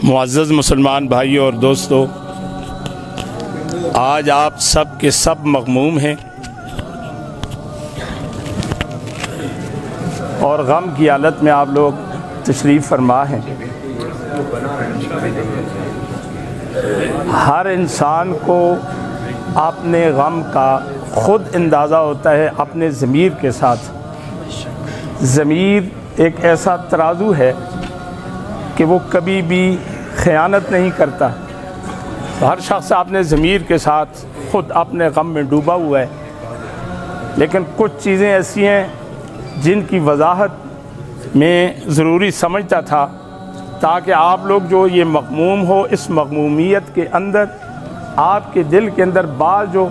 معزز مسلمان بھائیوں اور دوستو، آج آپ سب کے سب مغموم ہیں اور غم کی حالت میں آپ لوگ تشریف فرما ہیں۔ ہر انسان کو اپنے غم کا خود اندازہ ہوتا ہے اپنے ضمیر کے ساتھ۔ ضمیر ایک ایسا ترازو ہے کہ وہ کبھی بھی خیانت نہیں کرتا۔ ہر شخص اپنے ضمیر کے ساتھ خود اپنے غم میں ڈوبا ہوا ہے، لیکن کچھ چیزیں ایسی ہیں جن کی وضاحت میں ضروری سمجھتا تھا تاکہ آپ لوگ جو یہ مغموم ہو، اس مغمومیت کے اندر آپ کے دل کے اندر بعض جو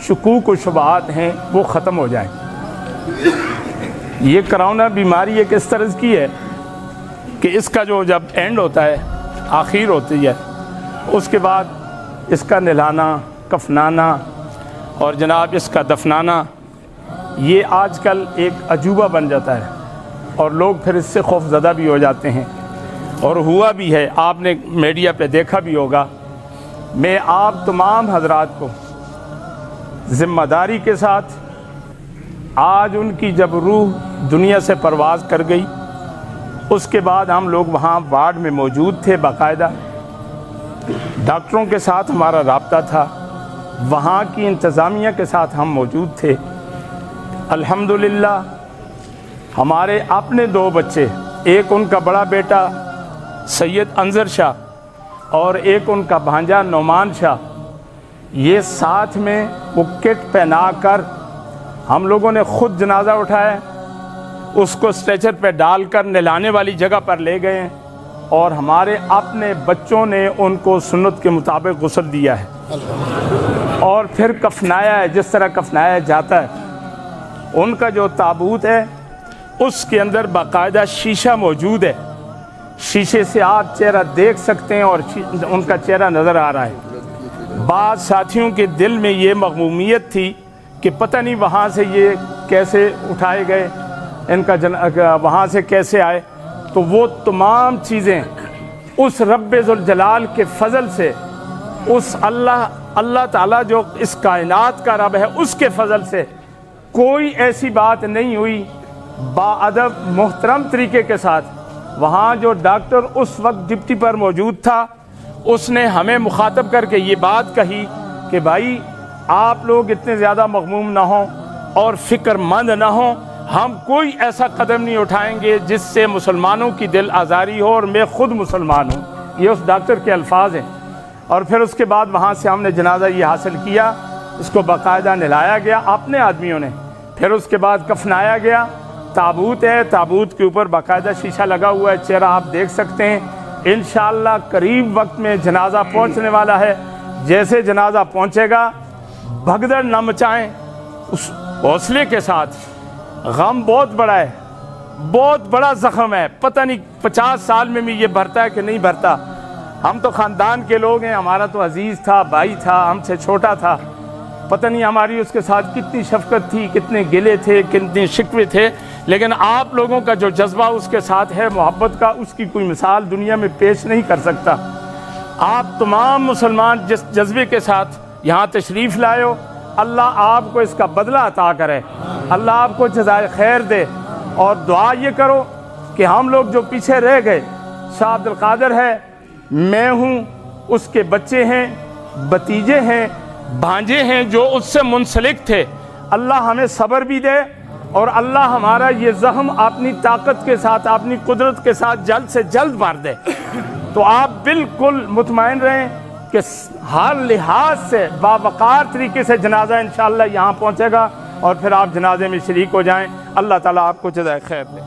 شکوک و شبہات ہیں وہ ختم ہو جائیں۔ یہ کرونا بیماری ایک اس طرح کی ہے کہ اس کا جو جب اینڈ ہوتا ہے، آخر ہوتی ہے، اس کے بعد اس کا نہلانا، کفنانا اور جناب اس کا دفنانا، یہ آج کل ایک عجوبہ بن جاتا ہے اور لوگ پھر اس سے خوف زدہ بھی ہو جاتے ہیں، اور ہوا بھی ہے۔ آپ نے میڈیا پہ دیکھا بھی ہوگا۔ میں آپ تمام حضرات کو ذمہ داری کے ساتھ، آج ان کی جب روح دنیا سے پرواز کر گئی، اس کے بعد ہم لوگ وہاں وارڈ میں موجود تھے، باقاعدہ ڈاکٹروں کے ساتھ ہمارا رابطہ تھا، وہاں کی انتظامیہ کے ساتھ ہم موجود تھے۔ الحمدللہ ہمارے اپنے دو بچے، ایک ان کا بڑا بیٹا سید انظر شاہ اور ایک ان کا بھانجا نعمان شاہ، یہ ساتھ میں وہ کٹ پہنا کر ہم لوگوں نے خود جنازہ اٹھایا، اس کو اسٹریچر پہ ڈال کر نہلانے والی جگہ پر لے گئے ہیں، اور ہمارے اپنے بچوں نے ان کو سنت کے مطابق غسل دیا ہے اور پھر کفنایا ہے جس طرح کفنایا جاتا ہے۔ ان کا جو تابوت ہے اس کے اندر باقاعدہ شیشہ موجود ہے، شیشے سے آپ چہرہ دیکھ سکتے ہیں اور ان کا چہرہ نظر آ رہا ہے۔ بعض ساتھیوں کے دل میں یہ مغمومیت تھی کہ پتہ نہیں وہاں سے یہ کیسے اٹھائے گئے، ان کا وہاں سے کیسے آئے، تو وہ تمام چیزیں اس رب ذوالجلال کے فضل سے، اس اللہ تعالیٰ جو اس کائنات کا رب ہے، اس کے فضل سے کوئی ایسی بات نہیں ہوئی۔ باادب محترم طریقے کے ساتھ وہاں جو ڈاکٹر اس وقت ڈپٹی پر موجود تھا، اس نے ہمیں مخاطب کر کے یہ بات کہی کہ بھائی آپ لوگ اتنے زیادہ مغموم نہ ہوں اور فکر مند نہ ہوں، ہم کوئی ایسا قدم نہیں اٹھائیں گے جس سے مسلمانوں کی دل آزاری ہو، اور میں خود مسلمان ہوں۔ یہ اس ڈاکٹر کے الفاظ ہیں۔ اور پھر اس کے بعد وہاں سے ہم نے جنازہ یہ حاصل کیا، اس کو باقاعدہ نہلایا گیا اپنے آدمیوں نے، پھر اس کے بعد کفنایا گیا۔ تابوت ہے، تابوت کے اوپر باقاعدہ شیشہ لگا ہوا ہے، چہرہ آپ دیکھ سکتے ہیں۔ انشاءاللہ قریب وقت میں جنازہ پہنچنے والا ہے۔ جیسے جنازہ پہنچے گا بھگدڑ نہ مچائیں، اس حوصلے کے ساتھ۔ غم بہت بڑا ہے، بہت بڑا زخم ہے، پتہ نہیں 50 سال میں بھی یہ بھرتا ہے کہ نہیں بھرتا۔ ہم تو خاندان کے لوگ ہیں، ہمارا تو عزیز تھا، بھائی تھا، ہم سے چھوٹا تھا، پتہ نہیں ہماری اس کے ساتھ کتنی شفقت تھی، کتنے گلے تھے، کتنے شکوے تھے، لیکن آپ لوگوں کا جو جذبہ اس کے ساتھ ہے محبت کا، اس کی کوئی مثال دنیا میں پیش نہیں کر سکتا۔ آپ تمام مسلمان جس جذبے کے ساتھ یہاں تشریف لائے ہو، اللہ آپ کو اس کا بدلہ عطا کرے، اللہ آپ کو جزائے خیر دے، اور دعا یہ کرو کہ ہم لوگ جو پیچھے رہ گئے، شاہ عبد القادر ہے، میں ہوں، اس کے بچے ہیں، بھتیجے ہیں، بھانجے ہیں جو اس سے منسلک تھے، اللہ ہمیں صبر بھی دے، اور اللہ ہمارا یہ زخم اپنی طاقت کے ساتھ، اپنی قدرت کے ساتھ جلد سے جلد بھر دے۔ تو آپ بالکل مطمئن رہیں کہ ہر لحاظ سے باوقار طریقے سے جنازہ انشاءاللہ یہاں پہنچے گا، اور پھر آپ جنازے میں شریک ہو جائیں۔ اللہ تعالیٰ آپ کو جزائے خیر دے۔